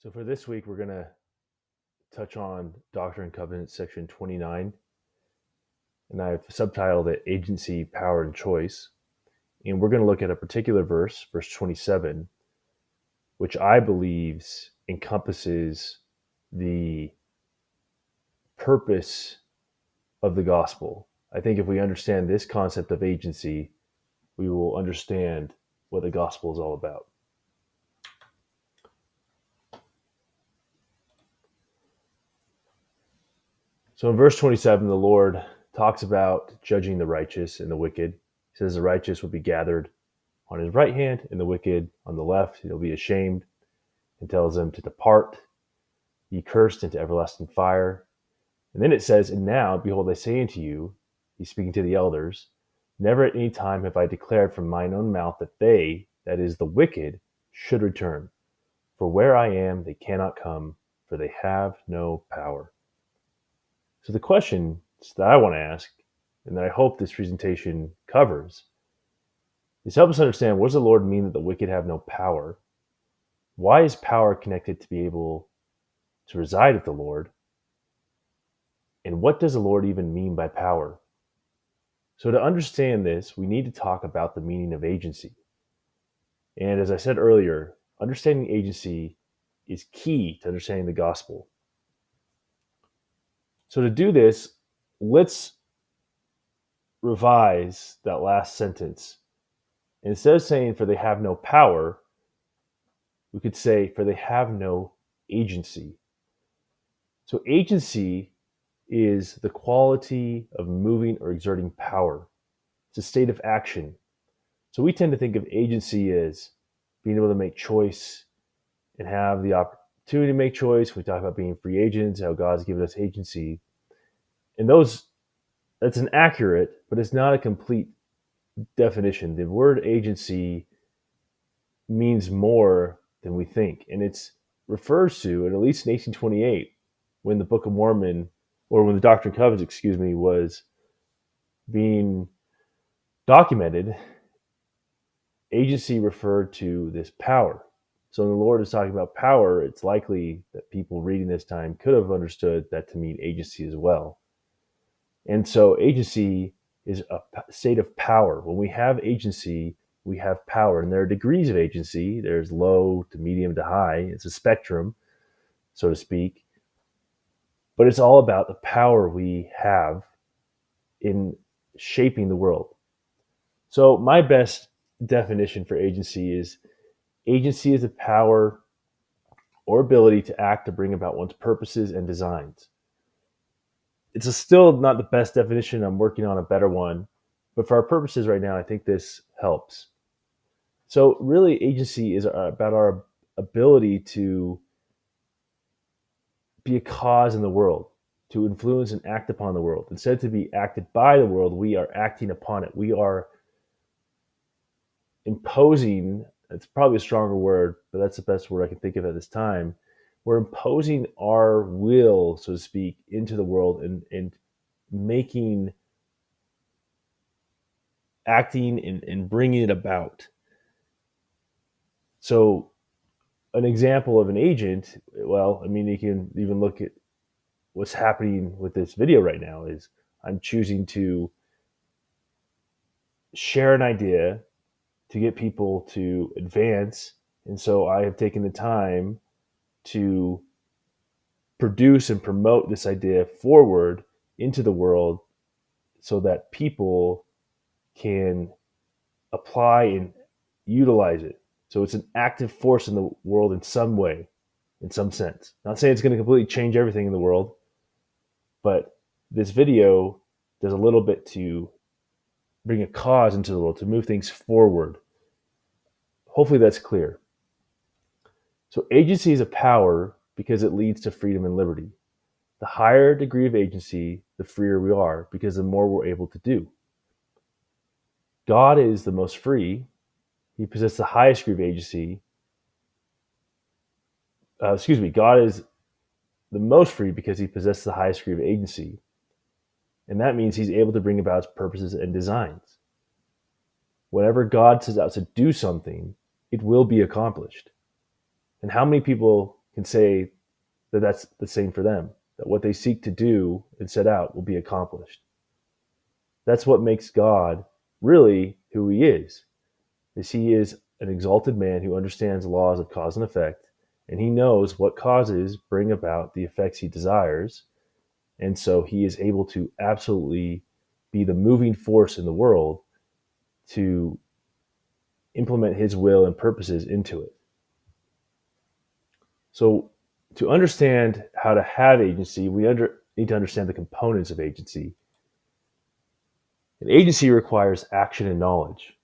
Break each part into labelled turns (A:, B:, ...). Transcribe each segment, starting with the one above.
A: So for this week, we're going to touch on Doctrine and Covenants, section 29, and I've subtitled it Agency, Power, and Choice. And we're going to look at a particular verse, verse 27, which I believe encompasses the purpose of the gospel. I think if we understand this concept of agency, we will understand what the gospel is all about. So in verse 27, the Lord talks about judging the righteous and the wicked. He says the righteous will be gathered on his right hand and the wicked on the left. He'll be ashamed, and tells them to depart, ye cursed, into everlasting fire. And then it says, and now, behold, I say unto you, he's speaking to the elders, never at any time have I declared from mine own mouth that they, that is, the wicked, should return. For where I am, they cannot come, for they have no power. So the question that I want to ask, and that I hope this presentation covers, is help us understand, what does the Lord mean that the wicked have no power? Why is power connected to be able to reside with the Lord? And what does the Lord even mean by power? So to understand this, we need to talk about the meaning of agency. And as I said earlier, understanding agency is key to understanding the gospel. So to do this, let's revise that last sentence. Instead of saying, for they have no power, we could say, for they have no agency. So agency is the quality of moving or exerting power. It's a state of action. So we tend to think of agency as being able to make choice and have the opportunity to make choice. We talk about being free agents, how God's given us agency. And that's an accurate, but it's not a complete definition. The word agency means more than we think. And it's refers to, at least in 1828, when the Book of Mormon, or when the Doctrine and Covenants, was being documented, agency referred to this power. So when the Lord is talking about power, it's likely that people reading this time could have understood that to mean agency as well. And so agency is a state of power. When we have agency, we have power. And there are degrees of agency. There's low to medium to high. It's a spectrum, so to speak. But it's all about the power we have in shaping the world. So my best definition for agency is the power or ability to act to bring about one's purposes and designs. It's still not the best definition. I'm working on a better one. But for our purposes right now, I think this helps. So really, agency is about our ability to be a cause in the world, to influence and act upon the world. Instead to be acted by the world, we are acting upon it. We are imposing, it's probably a stronger word, but that's the best word I can think of at this time. We're imposing our will, so to speak, into the world and making, acting and bringing it about. So an example of an agent, well, I mean, you can even look at what's happening with this video right now is I'm choosing to share an idea to get people to advance. And so I have taken the time to produce and promote this idea forward into the world so that people can apply and utilize it. So it's an active force in the world in some way, in some sense. Not saying it's going to completely change everything in the world, but this video does a little bit to bring a cause into the world, to move things forward. Hopefully that's clear. So agency is a power because it leads to freedom and liberty. The higher degree of agency, the freer we are, because the more we're able to do. God is the most free. He possesses the highest degree of agency. God is the most free because he possesses the highest degree of agency. And that means he's able to bring about his purposes and designs. Whenever God sets out to do something, it will be accomplished. And how many people can say that that's the same for them, that what they seek to do and set out will be accomplished. That's what makes God really who he is he is an exalted man who understands laws of cause and effect, and he knows what causes bring about the effects he desires, and so he is able to absolutely be the moving force in the world to implement his will and purposes into it. So, to understand how to have agency, we need to understand the components of agency. And agency requires action and knowledge.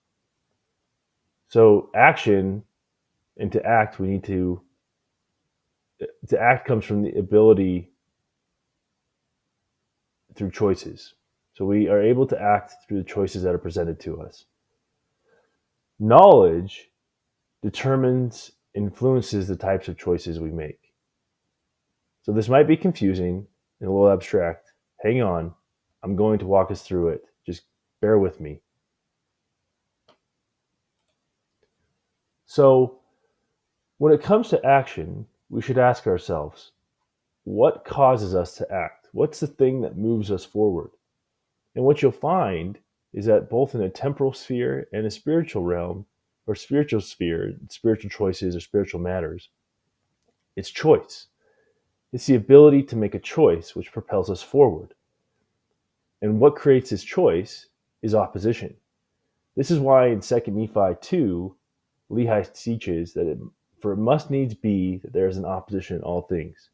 A: So, action and to act, we need to act comes from the ability through choices. So, we are able to act through the choices that are presented to us. Knowledge determines, influences the types of choices we make. So this might be confusing and a little abstract. Hang on. I'm going to walk us through it. Just bear with me. So, when it comes to action, we should ask ourselves, what causes us to act? What's the thing that moves us forward? And what you'll find is that both in a temporal sphere and a spiritual realm, or spiritual sphere, spiritual choices or spiritual matters, it's choice. It's the ability to make a choice which propels us forward. And what creates this choice is opposition. This is why in 2 Nephi 2, Lehi teaches that for it must needs be that there is an opposition in all things.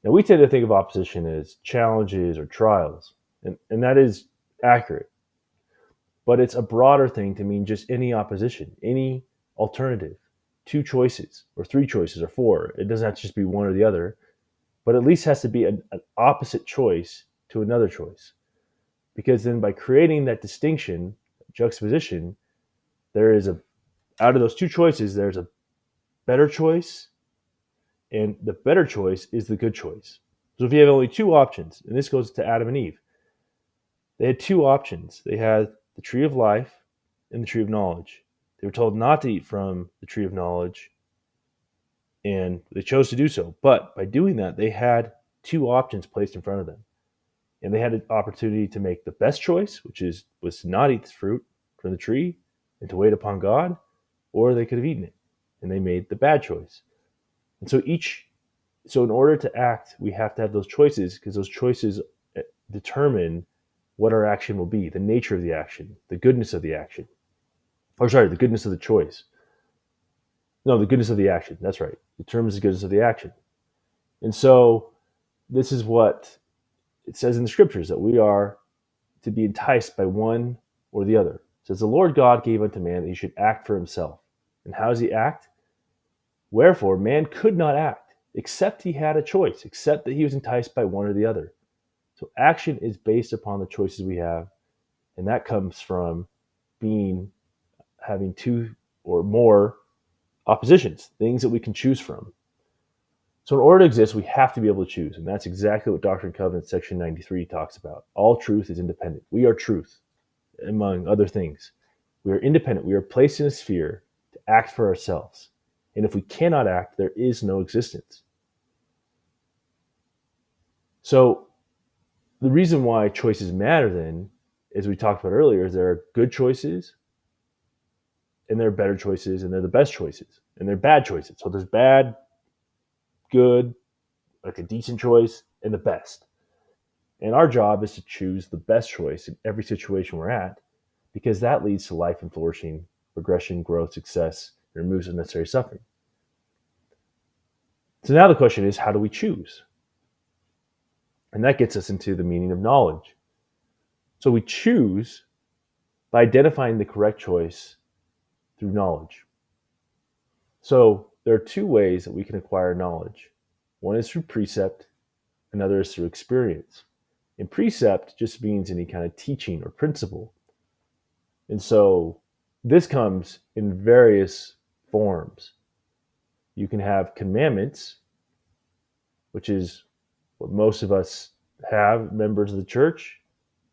A: Now, we tend to think of opposition as challenges or trials, and that is accurate. But it's a broader thing to mean just any opposition, any alternative, two choices, or three choices, or four. It doesn't have to just be one or the other, but at least has to be an opposite choice to another choice. Because then by creating that distinction, juxtaposition, there is out of those two choices, there's a better choice, and the better choice is the good choice. So if you have only two options, and this goes to Adam and Eve, they had two options. They had the tree of life and the tree of knowledge. They were told not to eat from the tree of knowledge, and they chose to do so. But by doing that, they had two options placed in front of them. And they had an opportunity to make the best choice, was to not eat the fruit from the tree and to wait upon God, or they could have eaten it. And they made the bad choice. And so in order to act, we have to have those choices, because those choices determine what our action will be, the nature of the action, the goodness of the action. The goodness of the choice. No, the goodness of the action. That's right. Determines the goodness of the action. And so this is what it says in the scriptures, that we are to be enticed by one or the other. It says, the Lord God gave unto man that he should act for himself. And how does he act? Wherefore, man could not act, except he had a choice, except that he was enticed by one or the other. So action is based upon the choices we have, and that comes from having two or more oppositions, things that we can choose from. So in order to exist, we have to be able to choose, and that's exactly what Doctrine and Covenants section 93 talks about. All truth is independent. We are truth, among other things. We are independent. We are placed in a sphere to act for ourselves. And if we cannot act, there is no existence. So the reason why choices matter then, as we talked about earlier, is there are good choices, and there are better choices, and they're the best choices, and they're bad choices. So there's bad, good, like a decent choice, and the best. And our job is to choose the best choice in every situation we're at, because that leads to life and flourishing, progression, growth, success, and removes unnecessary suffering. So now the question is, how do we choose? And that gets us into the meaning of knowledge. So we choose by identifying the correct choice through knowledge. So there are two ways that we can acquire knowledge. One is through precept, another is through experience. And precept just means any kind of teaching or principle. And so this comes in various forms. You can have commandments, which is what most of us have, members of the church,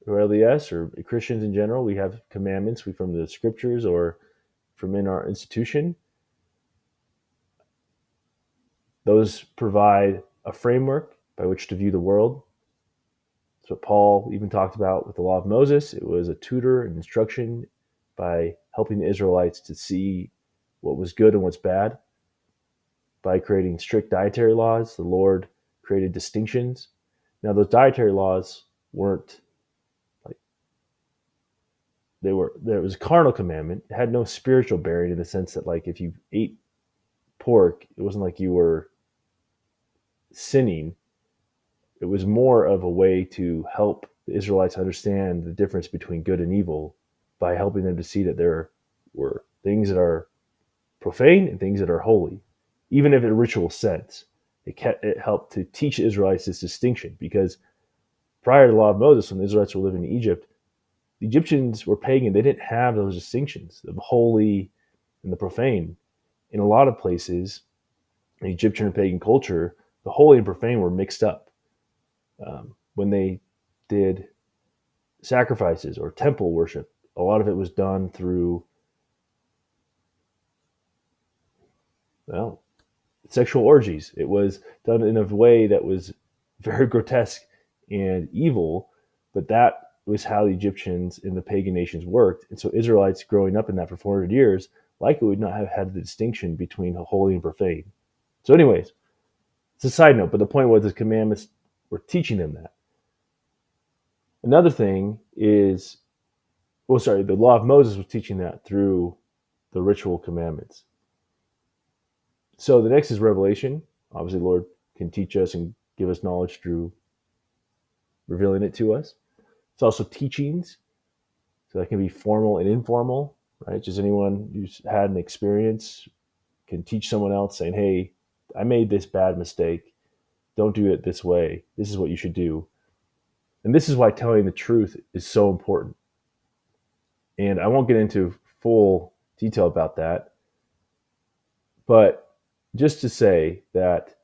A: or LDS, or Christians in general. We have commandments from the scriptures or from in our institution. Those provide a framework by which to view the world. That's what Paul even talked about with the law of Moses. It was a tutor and instruction by helping the Israelites to see what was good and what's bad. By creating strict dietary laws, the Lord created distinctions. Now, those dietary laws weren't like there was a carnal commandment. It had no spiritual bearing in the sense that, like, if you ate pork, it wasn't like you were sinning. It was more of a way to help the Israelites understand the difference between good and evil by helping them to see that there were things that are profane and things that are holy, even if in a ritual sense. It helped to teach the Israelites this distinction because prior to the law of Moses, when the Israelites were living in Egypt, the Egyptians were pagan. They didn't have those distinctions, the holy and the profane. In a lot of places, in Egyptian and pagan culture, the holy and profane were mixed up. When they did sacrifices or temple worship, a lot of it was done through, well, sexual orgies. It was done in a way that was very grotesque and evil, but that was how the Egyptians and the pagan nations worked. And so Israelites growing up in that for 400 years likely would not have had the distinction between holy and profane. So, anyways, it's a side note, but the point was the commandments were teaching them that. Another thing is, the law of Moses was teaching that through the ritual commandments. So the next is revelation. Obviously, the Lord can teach us and give us knowledge through revealing it to us. It's also teachings. So that can be formal and informal, right? Just anyone who's had an experience can teach someone else saying, hey, I made this bad mistake. Don't do it this way. This is what you should do. And this is why telling the truth is so important. And I won't get into full detail about that, but just to say that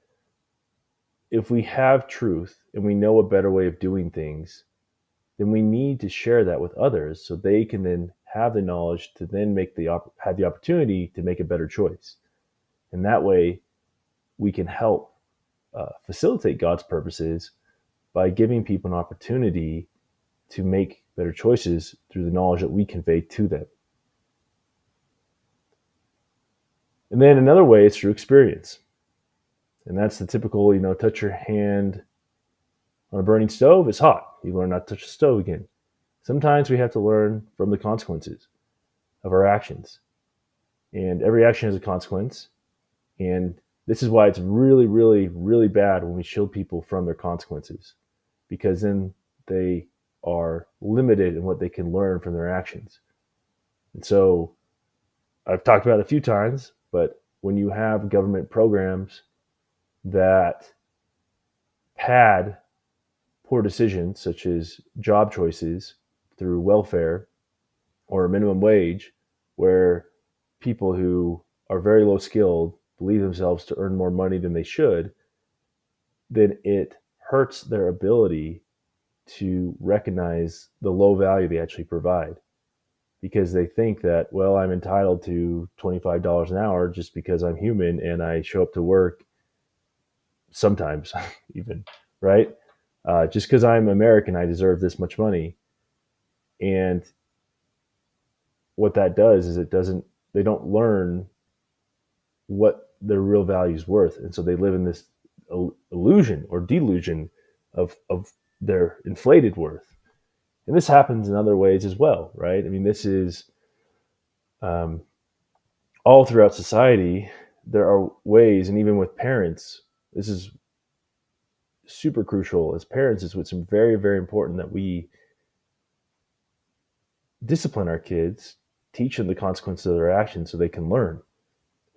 A: if we have truth and we know a better way of doing things, then we need to share that with others so they can then have the knowledge to then have the opportunity to make a better choice. And that way we can help facilitate God's purposes by giving people an opportunity to make better choices through the knowledge that we convey to them. And then another way is through experience. And that's the typical, touch your hand on a burning stove, it's hot. You learn not to touch the stove again. Sometimes we have to learn from the consequences of our actions. And every action has a consequence. And this is why it's really, really, really bad when we shield people from their consequences, because then they are limited in what they can learn from their actions. And so I've talked about it a few times, but when you have government programs that pad poor decisions, such as job choices through welfare or a minimum wage, where people who are very low skilled believe themselves to earn more money than they should, then it hurts their ability to recognize the low value they actually provide, because they think that, well, I'm entitled to $25 an hour just because I'm human and I show up to work sometimes even, right? Just because I'm American, I deserve this much money. And what that does is they don't learn what their real value is worth. And so they live in this illusion or delusion of their inflated worth. And this happens in other ways as well, right? I mean, this is all throughout society. There are ways, and even with parents, this is super crucial. As parents, it's what's very, very important that we discipline our kids, teach them the consequences of their actions so they can learn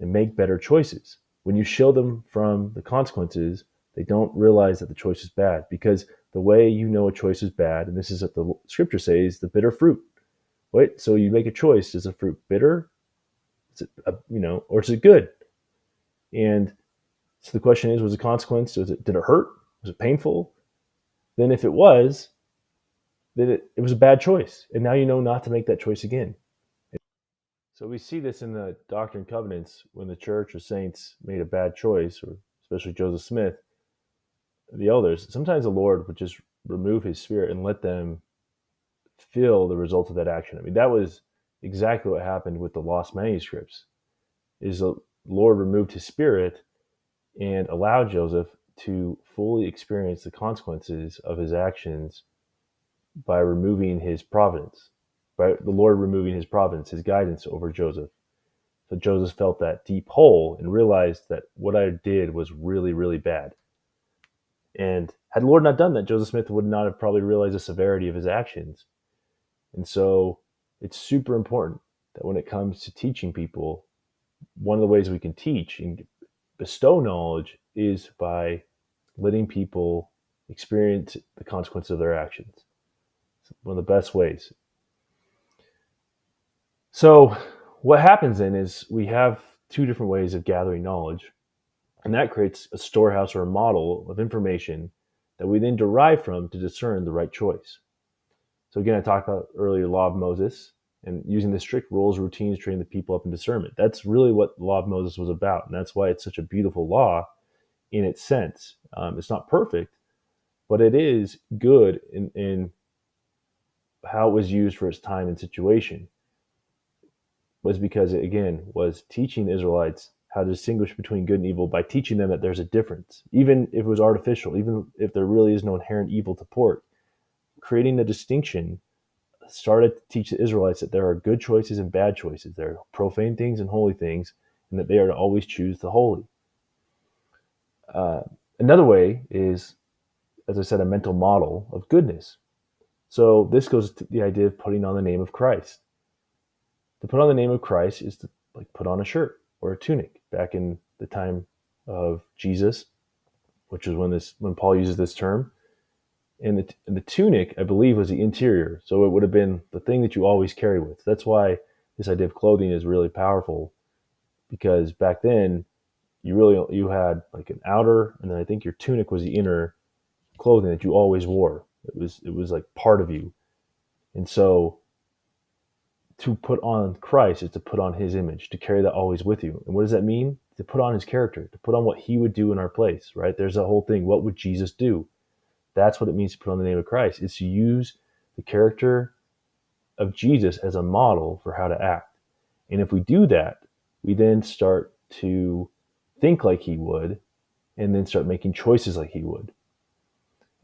A: and make better choices. When you shield them from the consequences, they don't realize that the choice is bad, because the way you know a choice is bad, and this is what the scripture says, the bitter fruit. Right? So you make a choice. Is the fruit bitter? Is it, or is it good? And so the question is, was the consequence? Did it hurt? Was it painful? Then if it was, then it was a bad choice. And now you know not to make that choice again. So we see this in the Doctrine and Covenants when the church or saints made a bad choice, or especially Joseph Smith, the elders, sometimes the Lord would just remove his spirit and let them feel the result of that action. I mean, that was exactly what happened with the lost manuscripts. Is the Lord removed his spirit and allowed Joseph to fully experience the consequences of his actions by removing his providence, by the Lord removing his providence, his guidance over Joseph. So Joseph felt that deep hole and realized that what I did was really, really bad. And had the Lord not done that, Joseph Smith would not have probably realized the severity of his actions. And so it's super important that when it comes to teaching people, one of the ways we can teach and bestow knowledge is by letting people experience the consequences of their actions. It's one of the best ways. So what happens then is we have two different ways of gathering knowledge, and that creates a storehouse or a model of information that we then derive from to discern the right choice. So again, I talked about earlier the law of Moses and using the strict rules, routines, training the people up in discernment. That's really what the law of Moses was about, and that's why it's such a beautiful law in its sense. It's not perfect, but it is good in how it was used for its time and situation. Was because it again was teaching the Israelites how to distinguish between good and evil by teaching them that there's a difference, even if it was artificial, even if there really is no inherent evil to pork. Creating the distinction started to teach the Israelites that there are good choices and bad choices. There are profane things and holy things, and that they are to always choose the holy. Uh, Another way is, as I said, a mental model of goodness. So this goes to the idea of putting on the name of Christ. To put on the name of Christ is to like put on a shirt or a tunic. Back in the time of Jesus, which is when Paul uses this term, and the tunic, I believe, was the interior, so it would have been the thing that you always carry with. That's why this idea of clothing is really powerful, because back then you had like an outer, and then I think your tunic was the inner clothing that you always wore. It was like part of you, and so to put on Christ is to put on his image, to carry that always with you. And what does that mean? To put on his character, to put on what he would do in our place, right? There's a whole thing. What would Jesus do? That's what it means to put on the name of Christ. It's to use the character of Jesus as a model for how to act. And if we do that, we then start to think like he would, and then start making choices like he would.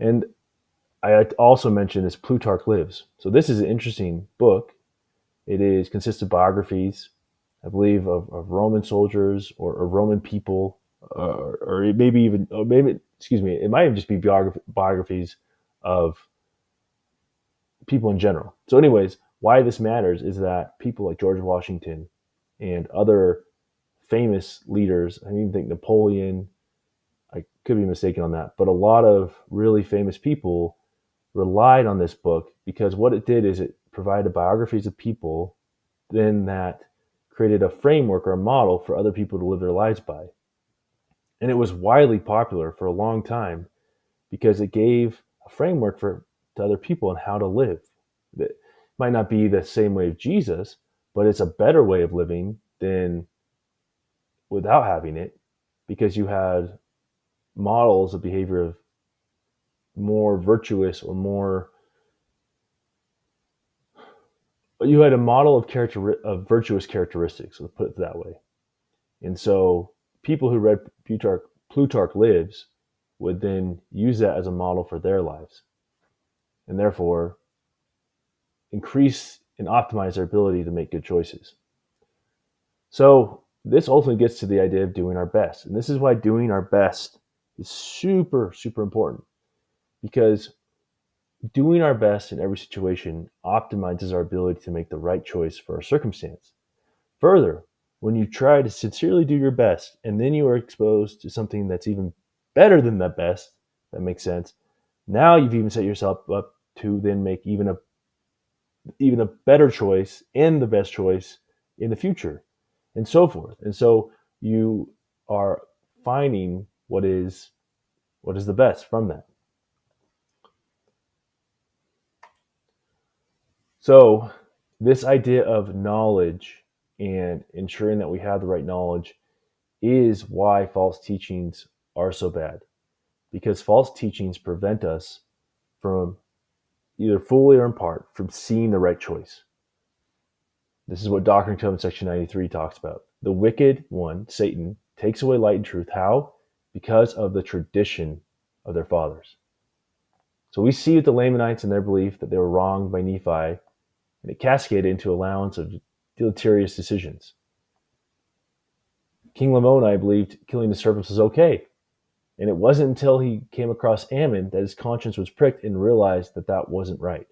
A: And I also mentioned this Plutarch Lives. So this is an interesting book. It consists of biographies, I believe, of Roman soldiers or Roman people, or maybe even, or maybe, excuse me, it might even just be biographies of people in general. So, anyways, why this matters is that people like George Washington and other famous leaders, I even think Napoleon, I could be mistaken on that, but a lot of really famous people relied on this book because what it did is it provided biographies of people then that created a framework or a model for other people to live their lives by. And it was widely popular for a long time because it gave a framework to other people on how to live. It might not be the same way of Jesus, but it's a better way of living than without having it, because you had models of behavior of more virtuous or more, you had a model of virtuous characteristics, let's put it that way. And so people who read Plutarch Lives would then use that as a model for their lives, and therefore increase and optimize their ability to make good choices. So this ultimately gets to the idea of doing our best. And this is why doing our best is super, super important, because doing our best in every situation optimizes our ability to make the right choice for our circumstance. Further, when you try to sincerely do your best and then you are exposed to something that's even better than that best, that makes sense. Now you've even set yourself up to then make even a better choice and the best choice in the future, and so forth. And so you are finding what is the best from that. So this idea of knowledge and ensuring that we have the right knowledge is why false teachings are so bad, because false teachings prevent us from, either fully or in part, from seeing the right choice. This is what Doctrine and Covenants section 93 talks about. The wicked one, Satan, takes away light and truth. How? Because of the tradition of their fathers. So we see with the Lamanites and their belief that they were wronged by Nephi, and it cascaded into allowance of deleterious decisions. King Lamoni believed killing the serpents was okay, and it wasn't until he came across Ammon that his conscience was pricked and realized that that wasn't right.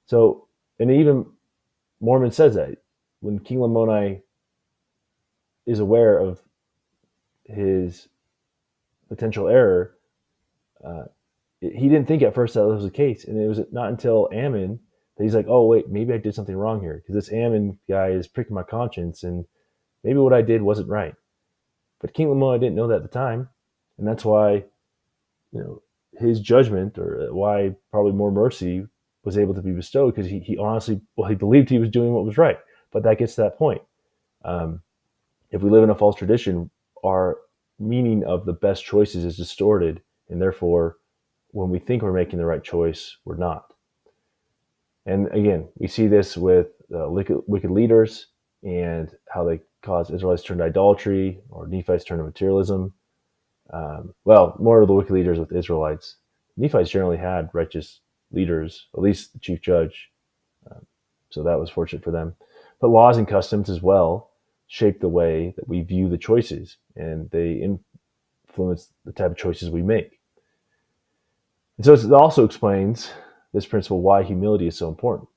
A: So, and even Mormon says that when King Lamoni is aware of his potential error, he didn't think at first that was the case, and it was not until Ammon that he's like, "Oh wait, maybe I did something wrong here, because this Ammon guy is pricking my conscience, and maybe what I did wasn't right." But King Lamoni didn't know that at the time, and that's why, his judgment, or why probably more mercy was able to be bestowed, because he honestly, he believed he was doing what was right. But that gets to that point. If we live in a false tradition, our meaning of the best choices is distorted, and therefore, when we think we're making the right choice, we're not. And again, we see this with wicked leaders and how they cause Israelites to turn to idolatry, or Nephites turn to materialism. Well, more of the wicked leaders with Israelites. Nephites generally had righteous leaders, at least the chief judge. So that was fortunate for them. But laws and customs as well shape the way that we view the choices, and they influence the type of choices we make. And so it also explains this principle why humility is so important,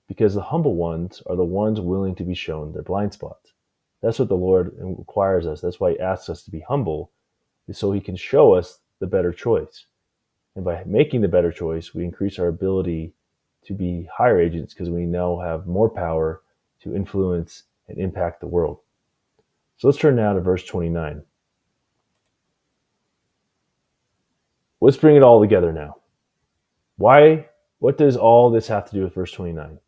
A: because the humble ones are the ones willing to be shown their blind spots. That's what the Lord requires us. That's why he asks us to be humble, is so he can show us the better choice. And by making the better choice, we increase our ability to be higher agents, because we now have more power to influence and impact the world. So let's turn now to verse 29. Let's bring it all together now. What does all this have to do with verse 29?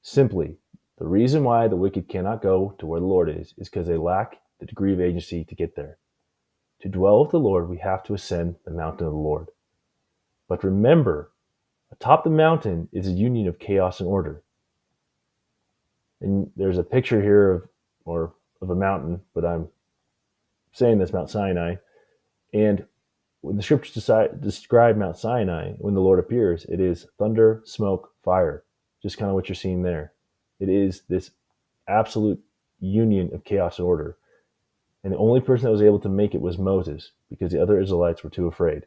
A: Simply, the reason why the wicked cannot go to where the Lord is because they lack the degree of agency to get there. To dwell with the Lord, we have to ascend the mountain of the Lord. But remember, atop the mountain is a union of chaos and order. And there's a picture here of a mountain, but I'm saying that's Mount Sinai. And when the scriptures describe Mount Sinai, when the Lord appears, it is thunder, smoke, fire. Just kind of what you're seeing there. It is this absolute union of chaos and order. And the only person that was able to make it was Moses, because the other Israelites were too afraid.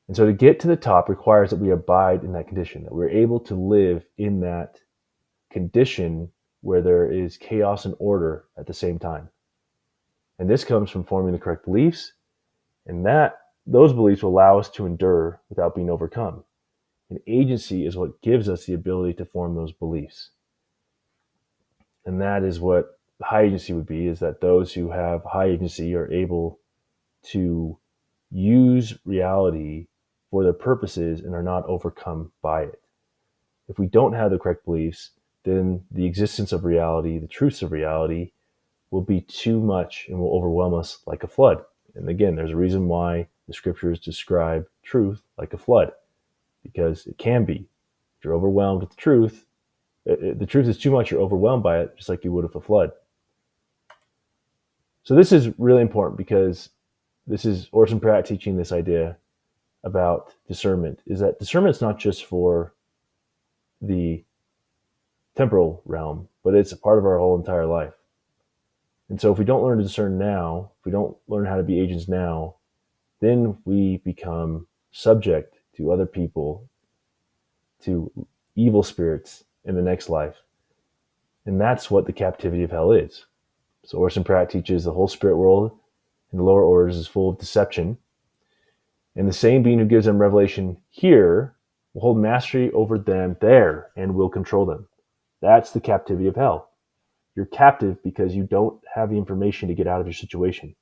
A: And so to get to the top requires that we abide in that condition, that we're able to live in that condition where there is chaos and order at the same time. And this comes from forming the correct beliefs, and those beliefs will allow us to endure without being overcome. And agency is what gives us the ability to form those beliefs. And that is what high agency would be, is that those who have high agency are able to use reality for their purposes and are not overcome by it. If we don't have the correct beliefs, then the existence of reality, the truths of reality, will be too much and will overwhelm us like a flood. And again, there's a reason why the scriptures describe truth like a flood, because it can be. If you're overwhelmed with the truth is too much, you're overwhelmed by it, just like you would with a flood. So this is really important, because this is Orson Pratt teaching this idea about discernment, is that discernment is not just for the temporal realm, but it's a part of our whole entire life. And so if we don't learn to discern now, if we don't learn how to be agents now, then we become subject to other people, to evil spirits in the next life. And that's what the captivity of hell is. So Orson Pratt teaches the whole spirit world in the lower orders is full of deception. And the same being who gives them revelation here will hold mastery over them there and will control them. That's the captivity of hell. You're captive because you don't have the information to get out of your situation.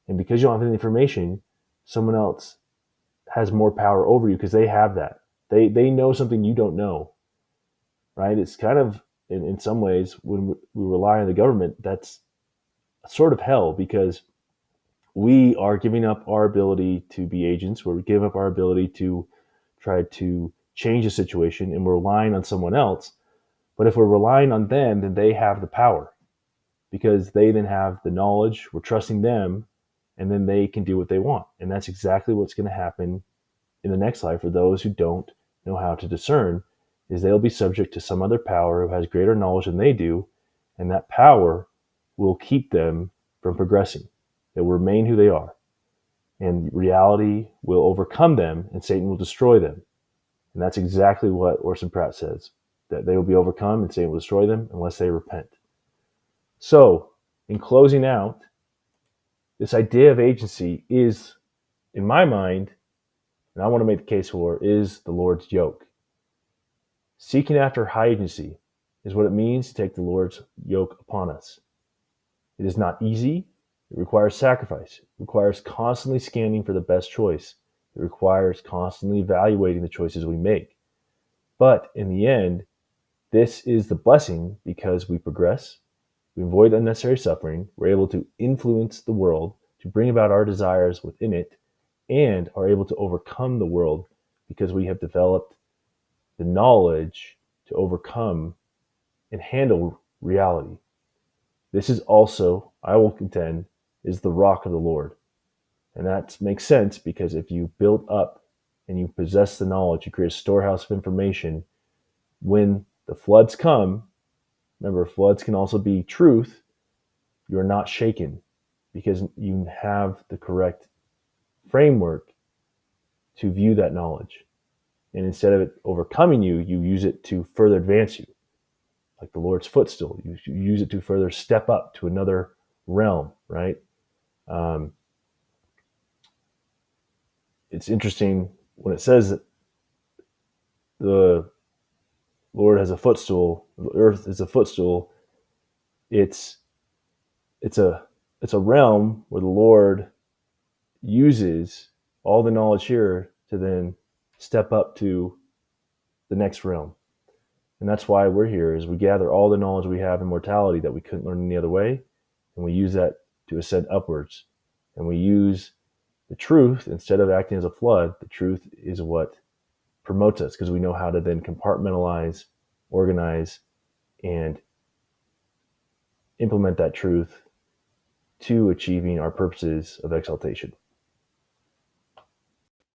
A: And because you don't have the information, someone else has more power over you because they have that. They know something you don't know, right? It's kind of, in some ways, when we rely on the government, that's sort of hell, because we are giving up our ability to be agents, where we give up our ability to try to change a situation, and we're relying on someone else. But if we're relying on them, then they have the power because they then have the knowledge. We're trusting them, and then they can do what they want. And that's exactly what's going to happen in the next life for those who don't know how to discern, is they'll be subject to some other power who has greater knowledge than they do, and that power will keep them from progressing. They will remain who they are, and reality will overcome them, and Satan will destroy them. And that's exactly what Orson Pratt says, that they will be overcome and Satan will destroy them unless they repent. So, in closing out, this idea of agency is, in my mind, and I want to make the case for, is the Lord's yoke. Seeking after high agency is what it means to take the Lord's yoke upon us. It is not easy. It requires sacrifice. It requires constantly scanning for the best choice. It requires constantly evaluating the choices we make. But in the end, this is the blessing because we progress, we avoid unnecessary suffering, we're able to influence the world, to bring about our desires within it, and are able to overcome the world because we have developed the knowledge to overcome and handle reality. This is also, I will contend, is the rock of the Lord. And that makes sense because if you build up and you possess the knowledge, you create a storehouse of information, when the floods come, remember, floods can also be truth, you're not shaken because you have the correct framework to view that knowledge. And instead of it overcoming you, you use it to further advance you. Like the Lord's footstool, you use it to further step up to another realm, right? It's interesting when it says that the Lord has a footstool, the earth is a footstool. It's a realm where the Lord uses all the knowledge here to then step up to the next realm. And that's why we're here, is we gather all the knowledge we have in mortality that we couldn't learn any other way, and we use that to ascend upwards. And we use the truth, instead of acting as a flood, the truth is what promotes us, because we know how to then compartmentalize, organize, and implement that truth to achieving our purposes of exaltation.